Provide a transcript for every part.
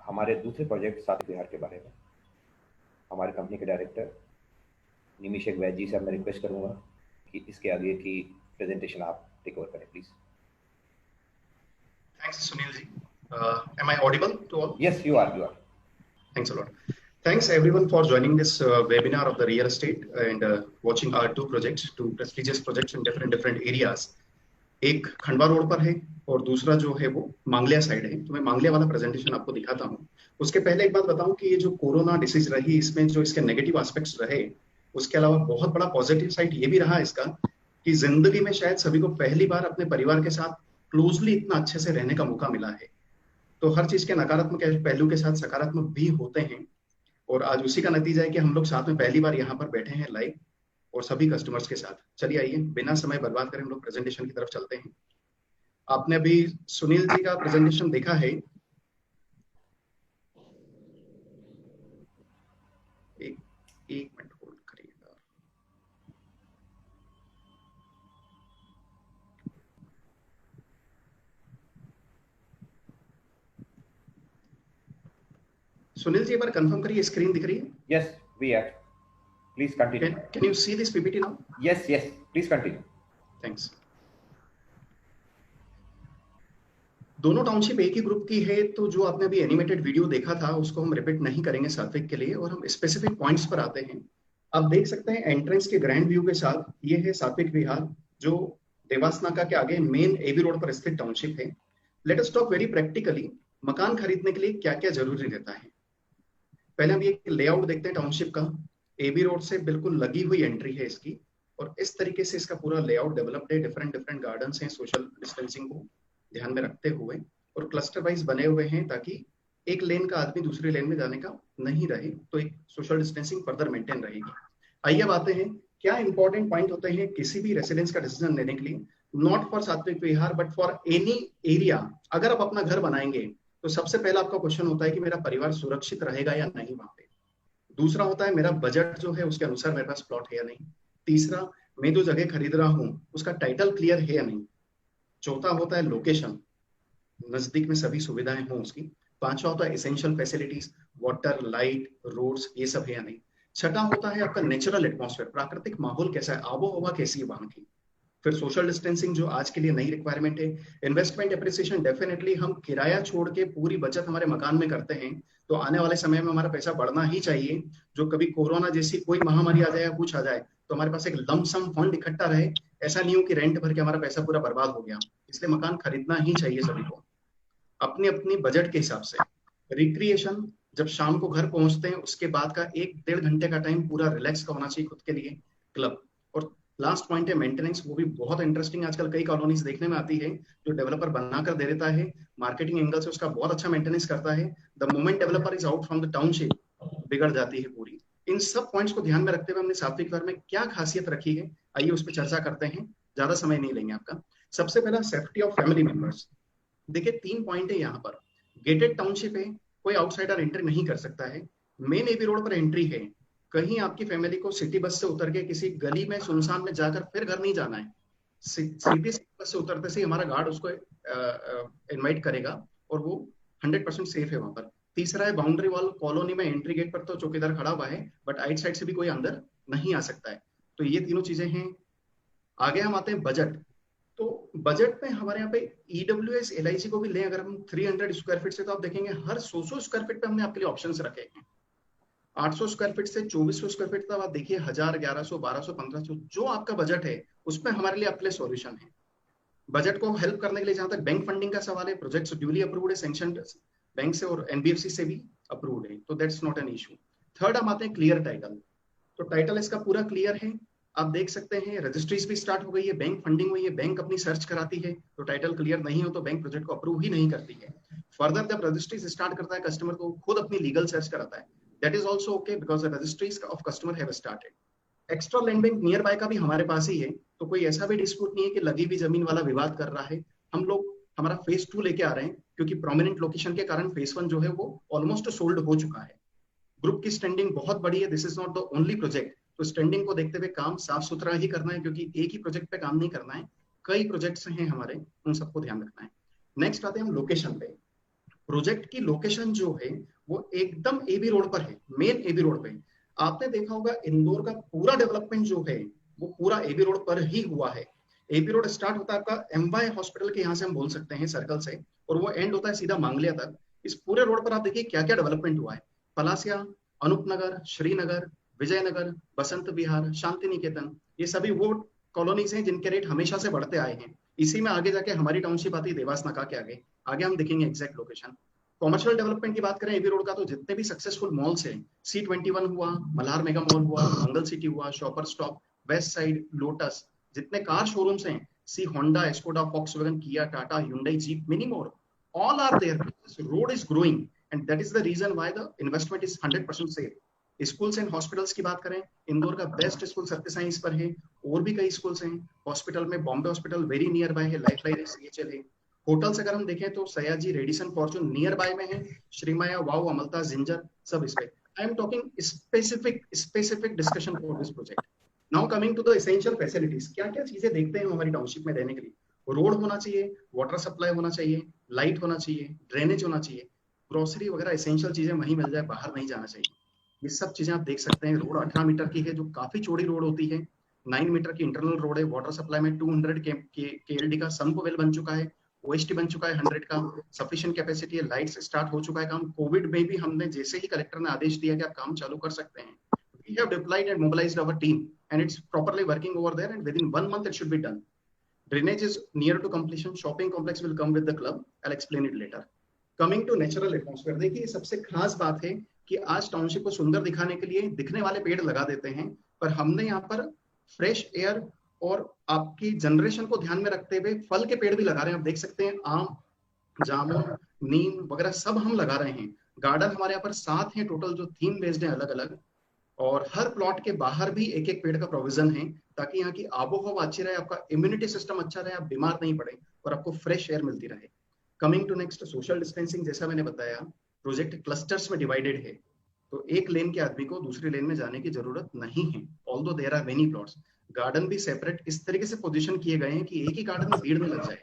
हमारे दूसरे प्रोजेक्ट सात बिहार के बारे में हमारे कंपनी के डायरेक्टर निमिषक वैद जी से मैं रिक्वेस्ट करूंगा कि इसके आगे की प्रेजेंटेशन आप टेक ओवर करें please. Thanks, Sunil ji. Am I audible to all? Yes, you are. Thanks a lot. Thanks everyone for joining this webinar of the real estate and watching our two prestigious projects in different areas. एक Khandwa road पर है और दूसरा जो है वो Mangalia side है। तो मैं मांगलिया वाला प्रेजेंटेशन आपको दिखाता हूँ। उसके पहले एक बात बताऊं कि ये जो कोरोना डिसीज रही, इसमें जो इसके नेगेटिव एस्पेक्ट्स रहे, उसके अलावा बहुत बड़ा पॉजिटिव साइड ये भी रहा इसका कि जिंदगी में शायद सभी को पहली बार अपने परिवार के साथ क्लोजली इतना अच्छे से रहने का मौका मिला है। तो हर चीज के नकारात्मक पहलू के साथ सकारात्मक भी होते हैं और आज उसी का नतीजा है कि हम लोग साथ में पहली बार यहाँ पर बैठे हैं लाइव और सभी कस्टमर्स के साथ। चलिए आइए बिना समय बर्बाद करें हम लोग प्रेजेंटेशन की तरफ चलते हैं। आपने अभी सुनील जी का प्रेजेंटेशन देखा है। एक मिनट होल्ड करिएगा। सुनील जी एक बार कंफर्म करिए, स्क्रीन दिख रही है? Yes we are. Please continue. Can you see this PPT now? Yes. Please continue. Thanks. दोनों टाउनशिप एक ही ग्रुप की है, तो जो आपने अभी एनिमेटेड वीडियो देखा था उसको हम रिपीट नहीं करेंगे सात्विक के लिए और हम स्पेसिफिक पॉइंट्स पर आते हैं। आप देख सकते हैं एंट्रेंस के ग्रैंड व्यू के साथ ये है सात्विक विहार, जो देवासनाका के आगे मेन एबी रोड पर स्थित टाउनशिप है। Let us talk very practically, मकान खरीदने के लिए क्या क्या जरूरी रहता है। पहले हम ये लेआउट देखते हैं टाउनशिप का। एबी रोड से बिल्कुल लगी हुई एंट्री है इसकी और इस तरीके से इसका पूरा लेआउट डेवलप्ड है। डिफरेंट गार्डन्स हैं सोशल डिस्टेंसिंग को ध्यान में रखते हुए और क्लस्टर वाइज बने हुए हैं ताकि एक लेन का आदमी दूसरी लेन में जाने का नहीं रहे, तो एक सोशल डिस्टेंसिंग फर्दर मेंटेन रहेगी। आइए अब आते हैं क्या इंपॉर्टेंट पॉइंट होते हैं किसी भी रेसिडेंस का डिसीजन लेने के लिए, नॉट फॉर सात्विक विहार बट फॉर एनी एरिया। अगर आप अपना घर बनाएंगे तो सबसे पहला आपका क्वेश्चन होता है कि मेरा परिवार सुरक्षित रहेगा या नहीं वहां पे। दूसरा होता है मेरा बजट जो है उसके अनुसार मेरे पास प्लॉट है या नहीं। तीसरा, मैं जो जगह खरीद रहा हूं उसका टाइटल क्लियर है या नहीं। चौथा होता है लोकेशन, नजदीक में सभी सुविधाएं हों उसकी। पांचवा होता है essential facilities, water, light, roads, ये सब है या नहीं। छठा होता है आपका नेचुरल एटमॉस्फेयर, प्राकृतिक माहौल कैसा है, आबो हवा कैसी है वहां की। फिर सोशल डिस्टेंसिंग जो आज के लिए नई रिक्वायरमेंट है। इन्वेस्टमेंट एप्रिसिएशन, डेफिनेटली हम किराया छोड़ के पूरी बचत हमारे मकान में करते हैं तो आने वाले समय में हमारा पैसा बढ़ना ही चाहिए। जो कभी कोरोना जैसी कोई महामारी आ जाए या कुछ आ जाए तो हमारे पास एक लंप सम फंड इकट्ठा रहे। ऐसा नहीं हो कि रेंट भर के हमारा पैसा पूरा बर्बाद हो गया। इसलिए मकान खरीदना ही चाहिए सभी को अपनी अपनी बजट के हिसाब से। रिक्रिएशन, जब शाम को घर पहुंचते हैं उसके बाद का 1-1.5 घंटे का टाइम पूरा रिलैक्स का होना चाहिए खुद के लिए। क्लब। और लास्ट पॉइंट है मेंटेनेंस, वो भी बहुत इंटरेस्टिंग आजकल कई कॉलोनीज देखने में आती है जो डेवलपर बनाकर दे देता है, मार्केटिंग एंगल से उसका बहुत अच्छा मेंटेनेंस करता है। The moment developer is out from the township बिगड़ जाती है पूरी। इन सब पॉइंट्स को ध्यान में रखते हुए हमने सात्विक विहार में क्या खासियत रखी है, आइए उस पर चर्चा करते हैं। ज्यादा समय नहीं लेंगे आपका। सबसे पहला सेफ्टी ऑफ फैमिली मेंबर्स। देखिए 3 पॉइंट है यहाँ पर। गेटेड टाउनशिप है, कोई आउटसाइडर एंट्री नहीं कर सकता है। मेन एबी रोड पर एंट्री है, कहीं आपकी फैमिली को सिटी बस से उतर के किसी गली में सुनसान में जाकर फिर घर नहीं जाना है। सीधी बस से उतरते से हमारा गार्ड उसको इनवाइट करेगा और वो 100% सेफ है वहां पर। तीसरा है बाउंड्री वॉल, कॉलोनी में एंट्री गेट पर तो चौकीदार खड़ा हुआ है बट आइट साइड से भी कोई अंदर नहीं आ सकता है। तो ये तीनों चीजें हैं। आगे हम आते हैं बजट। तो बजट में हमारे यहाँ पे ईडब्ल्यूएस एलआईसी को भी लें अगर हम 300 स्क्वायर फीट से, तो आप देखेंगे हर 100 स्क्वायर फीट पे हमने आपके लिए ऑप्शंस रखे हैं। 800 स्क्वायर फीट से 2400 स्क्वायर फीट तक आप देखिए 1000, 1100, 1200, 1500 जो आपका बजट है उसमें हमारे लिए आपके लिए सॉल्यूशन है। बजट को हेल्प करने के लिए जहां तक बैंक फंडिंग का सवाल है, प्रोजेक्ट्स ड्यूली अप्रूव्ड है, सैंक्शन बैंक से और एनबीएफसी से भी अप्रूव्ड है, तो that's not an issue. Third हम आते हैं क्लियर टाइटल। तो टाइटल इसका पूरा क्लियर है, आप देख सकते हैं। रजिस्ट्रीज भी स्टार्ट हो गई है, बैंक फंडिंग हुई है, बैंक अपनी सर्च कराती है। तो टाइटल क्लियर नहीं हो तो बैंक प्रोजेक्ट को अप्रूव ही नहीं करती है। फर्दर जब रजिस्ट्रीज स्टार्ट करता है कस्टमर को खुद अपनी लीगल सर्च कराता है। That is also okay because the registries of customer have started. Extra land bank near by का भी हमारे पास ही है, तो कोई ऐसा भी डिस्प्यूट नहीं है कि लगी हुई जमीन वाला विवाद कर रहा है। हम लोग हमारा फेज 2 लेके आ रहे हैं क्योंकि प्रोमिनेंट लोकेशन के कारण फेज 1 जो है वो ऑलमोस्ट सोल्ड हो चुका है। ग्रुप की स्टैंडिंग बहुत बड़ी है, this is not the only project. तो स्टैंडिंग को देखते हुए काम साफ सुथरा ही करना है क्योंकि एक ही प्रोजेक्ट पे काम नहीं करना है, कई प्रोजेक्ट्स हैं हमारे, उन सबको ध्यान रखना है। नेक्स्ट आते हैं हम लोकेशन पे। प्रोजेक्ट की लोकेशन जो है वो एकदम एबी रोड पर है, मेन एबी रोड पे। आपने देखा होगा इंदौर का पूरा डेवलपमेंट जो है वो पूरा एबी रोड पर ही हुआ है। एबी रोड स्टार्ट होता है आपका एमवाई हॉस्पिटल के यहाँ से हम बोल सकते हैं सर्कल से, और वो एंड होता है सीधा मांगलिया तक। इस पूरे रोड पर आप देखिए क्या क्या डेवलपमेंट हुआ है। पलासिया, अनूपनगर, श्रीनगर, विजयनगर, बसंत विहार, शांति निकेतन, ये सभी वो कॉलोनीज हैं जिनके रेट हमेशा से बढ़ते आए हैं। इसी में आगे जाके हमारी टाउनशिप आती है देवास नाका के आगे, आगे हम देखेंगे एग्जैक्ट लोकेशन। कॉमर्शियल डेवलपमेंट की बात करें एबी रोड का, तो जितने भी सक्सेसफुल मॉल्स हैं, C21 हुआ, मल्हार मेगा मॉल हुआ, मंगल सिटी हुआ, shopper stop, west side, lotus, जितने कार शोरूम्स हैं, सी होंडा, एस्कोडा, फॉक्सवैगन, किया, Tata, hyundai, jeep, many more, all are there. This road is growing and that is the reason why the investment is 100% safe. Schools and hospitals की बात करें, इंदौर का best school सत्य साई पर है, और भी कई स्कूल्स हैं। हॉस्पिटल में Bombay hospital very near by है, लाइफ लाइन CHL है। होटल्स अगर हम देखें तो Sayaji, Radisson, Fortune near by में है, श्रीमाया, वाओ, अमलता, जिंजर, सब इस पे। I am talking specific discussion for this project. Now coming to the essential facilities, क्या क्या चीजें देखते हैं हम हमारी टाउनशिप में रहने के लिए। रोड होना चाहिए, वाटर सप्लाई होना चाहिए, लाइट होना चाहिए, ड्रेनेज होना चाहिए, ग्रोसरी वगैरह एसेंशियल चीजें वहीं मिल जाए, बाहर नहीं जाना चाहिए। ये सब चीजें आप देख सकते हैं। रोड 18 मीटर की है जो काफी चौड़ी रोड होती है, 9 मीटर की इंटरनल रोड है। वाटर सप्लाई में 200 KLD का सम्प वेल बन चुका है, OST बन चुका है 100 का, सफिशिएंट कैपेसिटी है, लाइट्स स्टार्ट हो चुका है काम। कोविड में भी हमने जैसे ही कलेक्टर ने आदेश दिया कि आप काम चालू कर सकते हैं, we have deployed and mobilized our team and it's properly working over there and within 1 month it should be done. Drainage is near to completion. Shopping complex will come with the club. I'll explain it later. Coming to natural atmosphere, देखिए सबसे खास बात है कि आज township को सुंदर दिखाने के लिए दिखने वाले पेड़ लगा देते हैं, पर हमने यहाँ पर फ्रेश एयर और आपकी जनरेशन को ध्यान में रखते हुए फल के पेड़ भी लगा रहे हैं। आप देख सकते हैं आम, जामुन, नीम वगैरह सब हम लगा रहे हैं। गार्डन हमारे यहाँ पर 7 हैं टोटल जो थीम बेस्ड है अलग अलग, और हर प्लॉट के बाहर भी एक एक पेड़ का प्रोविजन है ताकि यहाँ की आबो हवा अच्छी रहे, आपका इम्यूनिटी सिस्टम अच्छा रहे, आप बीमार नहीं पड़े और आपको फ्रेश एयर मिलती रहे। Coming to next, social distancing, जैसा मैंने बताया प्रोजेक्ट क्लस्टर्स में डिवाइडेड है, तो एक लेन के आदमी को दूसरी लेन में जाने की जरूरत नहीं है, although there are many plots. Garden भी सेपरेट इस तरीके से पोजीशन किए गए हैं कि एक ही गार्डन में भीड़ न लग जाए।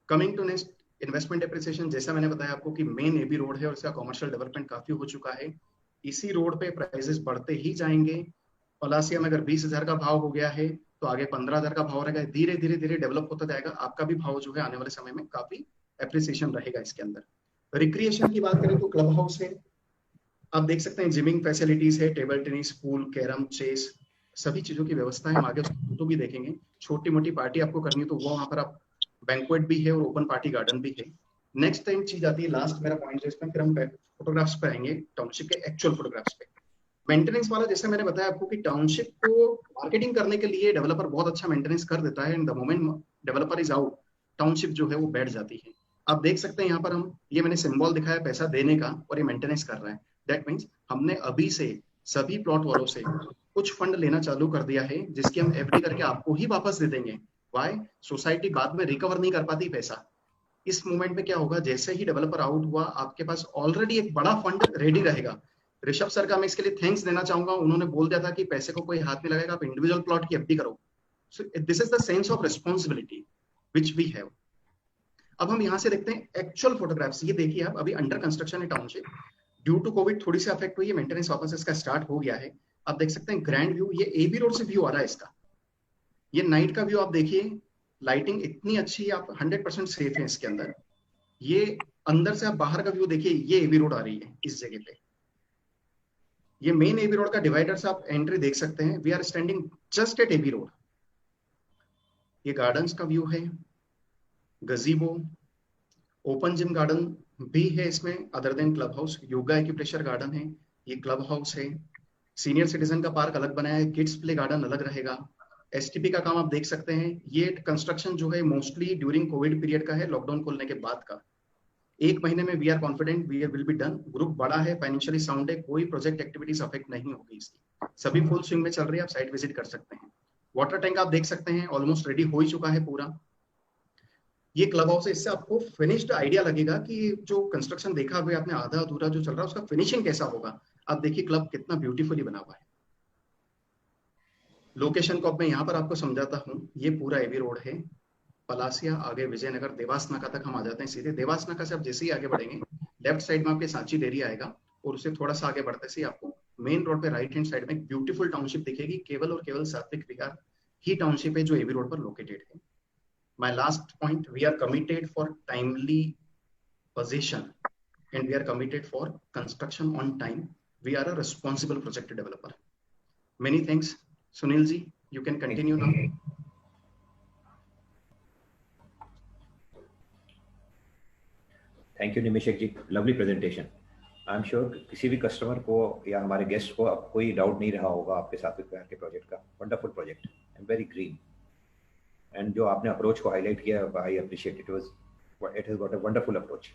Coming to next, investment appreciation, जैसा मैंने बताया आपको कि मेन एबी रोड है और इसका कमर्शियल डेवलपमेंट काफी हो चुका है, इसी रोड पे प्राइसेस बढ़ते ही जाएंगे। पलासिया में अगर 20,000 का भाव हो गया है तो आगे 15,000 का भाव रहेगा, धीरे धीरे धीरे डेवलप होता जाएगा। आपका भी भाव जो है आने वाले समय में काफी एप्रिसिएशन रहेगा इसके अंदर। रिक्रिएशन की बात करें तो क्लब हाउस है, आप देख सकते हैं जिमिंग फैसिलिटीज है, table tennis, pool, carrom, chess, सभी चीजों की व्यवस्था है। हम आगे उसकी फोटो भी देखेंगे। छोटी मोटी पार्टी आपको करनी तो वो वहां पर आप बैंक्वेट भी है और ओपन पार्टी गार्डन भी है। नेक्स्ट टाइम चीज आती है, लास्ट मेरा पॉइंट है इसमें, फिर हम फोटोग्राफ्स पे आएंगे, टाउनशिप के एक्चुअल फोटोग्राफ्स पे। मेंटेनेंस वाला, जैसे मैंने बताया आपको कि टाउनशिप को मार्केटिंग करने के लिए डेवलपर बहुत अच्छा मेंटेनेंस कर देता है, and the moment developer is out, township जो है वो बैठ जाती है। आप देख सकते हैं यहाँ पर हम, ये मैंने सिंबल दिखाया पैसा देने का और ये मेंटेनेंस कर रहा है। दैट मीन्स हमने अभी से सभी प्लॉट वालों से कुछ फंड लेना चालू कर दिया है जिसकी हम FD करके आपको ही वापस दे देंगे। वाई? सोसाइटी बाद में रिकवर नहीं कर पाती पैसा। इस मूवमेंट में क्या होगा, जैसे ही डेवलपर आउट हुआ आपके पास ऑलरेडी एक बड़ा फंड रेडी रहेगा। ऋषभ सर का मैं इसके लिए थैंक्स देना चाहूंगा, उन्होंने बोल दिया था कि पैसे को कोई हाथ नहीं लगाएगा, आप इंडिविजुअल प्लॉट की FD करो। So this is the sense of responsibility which we have. अब हम यहाँ से देखते हैं एक्चुअल फोटोग्राफ्स। ये देखिए आप, अभी अंडर कंस्ट्रक्शन है टाउनशिप, ड्यू टू कोविड थोड़ी सी अफेक्ट हुई है, मेंटेनेंस वापस इसका स्टार्ट हो गया है। आप देख सकते हैं ग्रैंड व्यू, ये एबी रोड से व्यू आ रहा है इसका। ये नाइट का व्यू आप देखिए, लाइटिंग इतनी अच्छी है, आप 100% सेफ है इसके अंदर। ये अंदर से आप बाहर का व्यू देखिए, ये एबी रोड आ रही है इस जगह पे। ये मेन एबी रोड का डिवाइडर से आप एंट्री देख सकते हैं। We are standing just at AB road. ये गार्डन्स का व्यू है, गजीबो, ओपन जिम गार्डन भी है इसमें other than club house, yoga acupressure garden है, ये क्लब हाउस है। सीनियर सिटीजन का पार्क अलग बनाया है, किड्स प्ले गार्डन अलग रहेगा। STP का काम आप देख सकते हैं। ये कंस्ट्रक्शन जो है मोस्टली ड्यूरिंग कोविड पीरियड का है, लॉकडाउन खोलने के बाद का। 1 महीने में we are confident we will be done. Group बड़ा है, फाइनेंशियली साउंड है, कोई प्रोजेक्ट एक्टिविटीज अफेक्ट नहीं होगी इसकी, सभी फुल स्विंग में चल रही है, आप साइट विजिट कर सकते हैं। वाटर टैंक आप देख सकते हैं ऑलमोस्ट रेडी हो ही चुका है पूरा। ये क्लब हाउस है, इससे आपको फिनिश्ड आइडिया लगेगा कि जो कंस्ट्रक्शन देखा हुआ आपने आधा अधूरा जो चल रहा है उसका फिनिशिंग कैसा होगा। आप देखिए क्लब कितना ब्यूटीफुली बना हुआ है। लोकेशन को अब मैं यहाँ पर आपको समझाता हूँ। ये पूरा एबी रोड है, पलासिया, आगे विजयनगर, देवास नाका तक हम आ जाते हैं सीधे। देवास नाका से आप जैसे ही आगे बढ़ेंगे, लेफ्ट साइड में आपके सांची डेयरी आएगा, और उससे थोड़ा सा आगे बढ़ते से आपको मेन रोड पे राइट हैंड साइड में एक ब्यूटीफुल टाउनशिप दिखेगी। केवल और केवल सात्विक विहार ही टाउनशिप है जो एबी रोड पर लोकेटेड है। My last point, we are committed for timely possession and we are committed for construction on time. We are a responsible project developer. Many thanks. Sunil ji, you can continue now. Thank you Nimishak ji, lovely presentation. I am sure किसी भी customer को या हमारे guest को अब कोई doubt नहीं रहा होगा आपके सात्विक विहार के प्रोजेक्ट का। Wonderful project and very green, and जो आपने अप्रोच को हाईलाइट किया, I appreciate it. It has got a wonderful approach.